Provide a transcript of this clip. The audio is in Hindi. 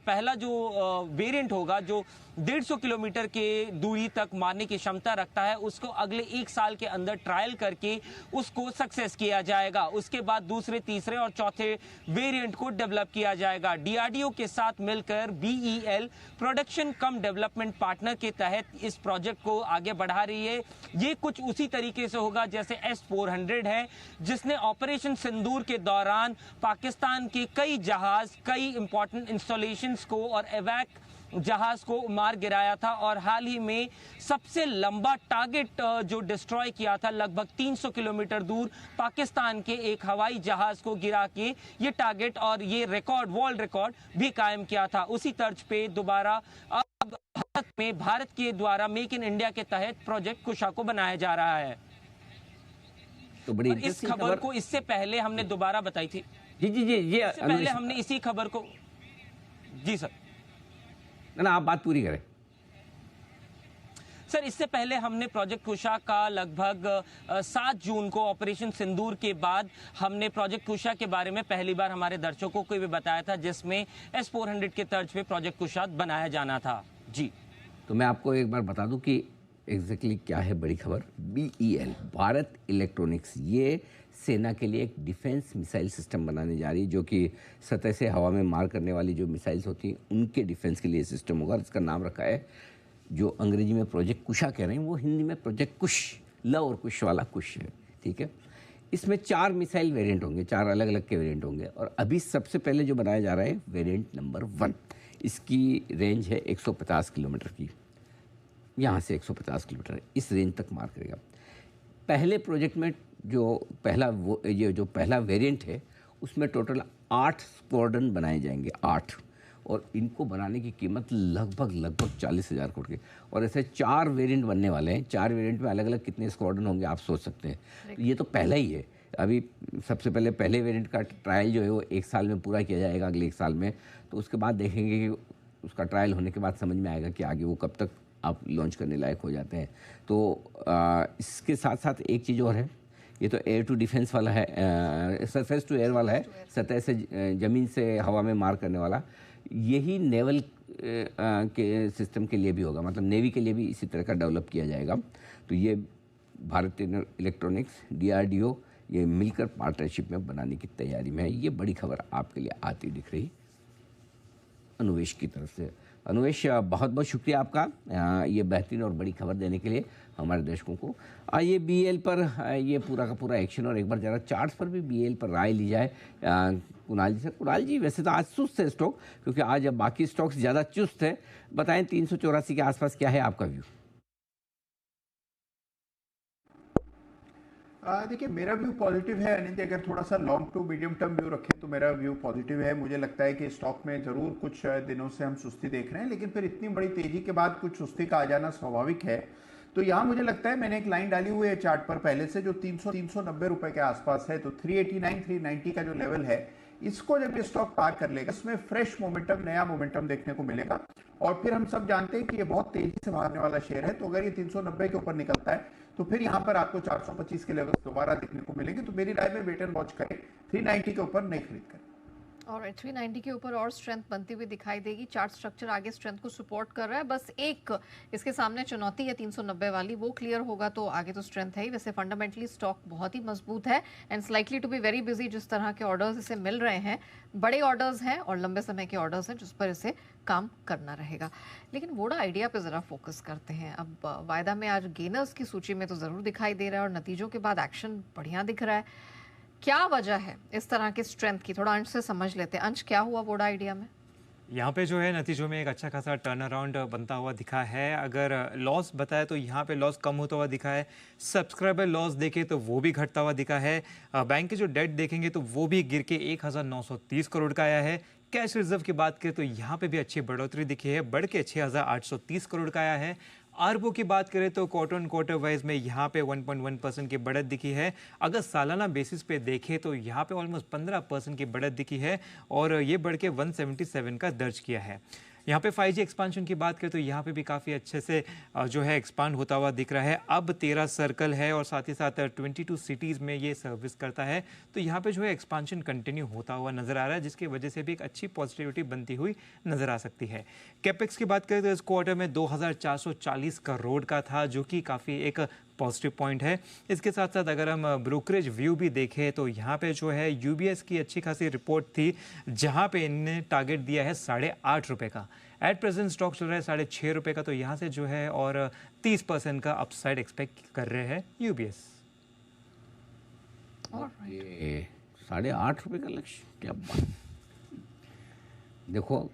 पहला जो वेरिएंट होगा जो 150 किलोमीटर के दूरी तक मारने की क्षमता रखता है, उसको अगले 1 साल के अंदर ट्रायल करके उसको सक्सेस किया जाएगा। उसके बाद दूसरे, तीसरे और चौथे वेरिएंट को डेवलप किया जाएगा। डीआरडीओ के साथ मिलकर बीईएल प्रोडक्शन कम डेवलपमेंट पार्टनर के तहत इस प्रोजेक्ट को आगे बढ़ा रही है। ये कुछ उसी तरीके से होगा जैसे S-400 है, जिसने ऑपरेशन सिंदूर के दौरान पाकिस्तान के कई जहाज, कई इंपॉर्टेंट इंस्टॉलेशंस को और एवैक जहाज को मार गिराया था। और हाल ही में सबसे लंबा टारगेट जो डिस्ट्रॉय किया था, लगभग 300 किलोमीटर दूर पाकिस्तान के एक हवाई जहाज को गिरा के ये टारगेट और ये रिकॉर्ड, वर्ल्ड रिकॉर्ड भी कायम किया था। उसी तर्ज पे दोबारा अब भारत के द्वारा मेक इन इंडिया के तहत प्रोजेक्ट कुशा को बनाया जा रहा है। तो बड़ी इस खबर को इससे पहले हमने दोबारा बताई थी। जी जी जी, ये पहले हमने इसी खबर को, जी सर, ना आप बात पूरी करें सर। इससे पहले हमने प्रोजेक्ट कुशा का लगभग 7 जून को ऑपरेशन सिंदूर के बाद हमने प्रोजेक्ट कुशा के बारे में पहली बार हमारे दर्शकों को भी बताया था, जिसमें S-400 के तर्ज पे प्रोजेक्ट कुशा बनाया जाना था। जी, तो मैं आपको एक बार बता दूं कि एग्जैक्टली क्या है बड़ी खबर। बीईएल, भारत इलेक्ट्रॉनिक्स, ये सेना के लिए एक डिफेंस मिसाइल सिस्टम बनाने जा रही है, जो कि सतह से हवा में मार करने वाली जो मिसाइल्स होती हैं उनके डिफेंस के लिए सिस्टम होगा। इसका नाम रखा है, जो अंग्रेजी में प्रोजेक्ट कुशा कह रहे हैं, वो हिंदी में प्रोजेक्ट कुश, ल और कुश वाला कुश है, ठीक है। इसमें 4 मिसाइल वेरिएंट होंगे, 4 अलग अलग के वेरिएंट होंगे। और अभी सबसे पहले जो बनाया जा रहा है वेरिएंट नंबर 1, इसकी रेंज है 150 किलोमीटर की, यहाँ से 150 किलोमीटर, इस रेंज तक मार करेगा। पहले प्रोजेक्ट में जो पहला वेरिएंट है, उसमें टोटल 8 स्क्वाड्रन बनाए जाएंगे, 8, और इनको बनाने की कीमत लगभग 40,000 करोड़ की। और ऐसे 4 वेरिएंट बनने वाले हैं। 4 वेरिएंट में अलग अलग कितने स्क्वाड्रन होंगे आप सोच सकते हैं। तो ये तो पहला ही है। अभी सबसे पहले वेरिएंट का ट्रायल जो है वो 1 साल में पूरा किया जाएगा, अगले 1 साल में। तो उसके बाद देखेंगे कि उसका ट्रायल होने के बाद समझ में आएगा कि आगे वो कब तक आप लॉन्च करने लायक हो जाते हैं। तो इसके साथ साथ एक चीज़ और है, ये तो एयर टू डिफेंस वाला है, सरफेस टू एयर वाला है, सतह से ज़मीन से हवा में मार करने वाला। यही नेवल के सिस्टम के लिए भी होगा, मतलब नेवी के लिए भी इसी तरह का डेवलप किया जाएगा। तो ये भारतीय इलेक्ट्रॉनिक्स, डीआरडीओ, ये मिलकर पार्टनरशिप में बनाने की तैयारी में है। ये बड़ी खबर आपके लिए आती दिख रही अनुवेश की तरफ से। अनुवेश, बहुत बहुत शुक्रिया आपका ये बेहतरीन और बड़ी खबर देने के लिए हमारे दर्शकों को। आइए बीएल पर ये पूरा का पूरा एक्शन, और एक बार ज़रा चार्ट्स पर भी बीएल पर राय ली जाए कुणाल जी से। कुणाल जी, वैसे तो आज सुस्त है स्टॉक, क्योंकि आज अब बाकी स्टॉक्स ज़्यादा चुस्त है। बताएं 384 के आसपास क्या है आपका व्यू? देखिए, मेरा व्यू पॉजिटिव है अनिंद। अगर थोड़ा सा long to medium term view रखें तो मेरा व्यू पॉजिटिव है। मुझे लगता है कि स्टॉक में जरूर कुछ दिनों से हम सुस्ती देख रहे हैं, लेकिन फिर इतनी बड़ी तेजी के बाद कुछ सुस्ती का आ जाना स्वाभाविक है। तो यहाँ मुझे लगता है, मैंने एक लाइन डाली हुई है चार्ट पर पहले से, जो 390 रुपए के आसपास है। तो 389 390 का जो लेवल है, इसको जब ये स्टॉक पार कर लेगा, इसमें फ्रेश मोमेंटम, नया मोमेंटम देखने को मिलेगा। और फिर हम सब जानते हैं कि ये बहुत तेजी से भागने वाला शेयर है। तो अगर ये 390 के ऊपर निकलता है तो फिर यहाँ पर आपको 425 के लेवल दोबारा देखने को मिलेंगे। तो मेरी राय में वेट एंड वॉच करें, 390 के ऊपर नहीं खरीद करें। और 390 के ऊपर और स्ट्रेंथ बनती हुई दिखाई देगी। चार्ट स्ट्रक्चर आगे स्ट्रेंथ को सपोर्ट कर रहा है। बस एक इसके सामने चुनौती है 390 वाली, वो क्लियर होगा तो आगे तो स्ट्रेंथ है ही। वैसे फंडामेंटली स्टॉक बहुत ही मजबूत है and likely to be very busy. जिस तरह के ऑर्डर्स इसे मिल रहे हैं, बड़े ऑर्डर्स हैं और लंबे समय के ऑर्डर्स हैं, जिस पर इसे काम करना रहेगा। लेकिन वोडा आइडिया पे ज़रा फोकस करते हैं। अब वायदा में आज गेनर्स की सूची में तो ज़रूर दिखाई दे रहा है और नतीजों के बाद एक्शन बढ़िया दिख रहा है। क्या वजह है इस तरह की स्ट्रेंथ की? थोड़ा अंश से समझ लेते हैं। अंश, क्या हुआ वोडा आइडिया में? यहाँ पे जो है नतीजों में एक अच्छा खासा टर्न अराउंड बनता हुआ दिखा है। अगर लॉस बताए तो यहाँ पे लॉस कम होता हुआ दिखा है। सब्सक्राइबर लॉस देखे तो वो भी घटता हुआ दिखा है। बैंक के जो डेट देखेंगे तो वो भी गिर के 1930 करोड़ का आया है। कैश रिजर्व की बात करें तो यहाँ पे भी अच्छी बढ़ोतरी दिखी है, बढ़ के 6830 करोड़ का आया है। आरबो की बात करें तो क्वार्टर वाइज में यहाँ पे 1.1% की बढ़त दिखी है। अगर सालाना बेसिस पे देखें तो यहाँ पे ऑलमोस्ट 15% की बढ़त दिखी है और ये बढ़ के 177 का दर्ज किया है। यहाँ पे 5G एक्सपांशन की बात करें तो यहाँ पे भी काफ़ी अच्छे से जो है एक्सपांड होता हुआ दिख रहा है। अब 13 सर्कल है और साथ ही साथ 22 सिटीज़ में ये सर्विस करता है। तो यहाँ पे जो है एक्सपांशन कंटिन्यू होता हुआ नजर आ रहा है, जिसकी वजह से भी एक अच्छी पॉजिटिविटी बनती हुई नजर आ सकती है। कैपेक्स की बात करें तो इस क्वार्टर में 2440 करोड़ का था, जो कि काफ़ी एक पॉजिटिव पॉइंट है। इसके साथ साथ अगर हम ब्रोकरेज व्यू भी देखें तो यहाँ पे जो है यूबीएस की अच्छी खासी रिपोर्ट थी, जहाँ पे इनने टारगेट दिया है 8.5 रुपये का। एट प्रेजेंट स्टॉक चल रहा है 6.5 रुपये का, तो यहाँ से जो है और 30% का अपसाइड एक्सपेक्ट कर रहे हैं यूबीएस। ये 8.5 रुपये का लक्ष्य, क्या बात। देखो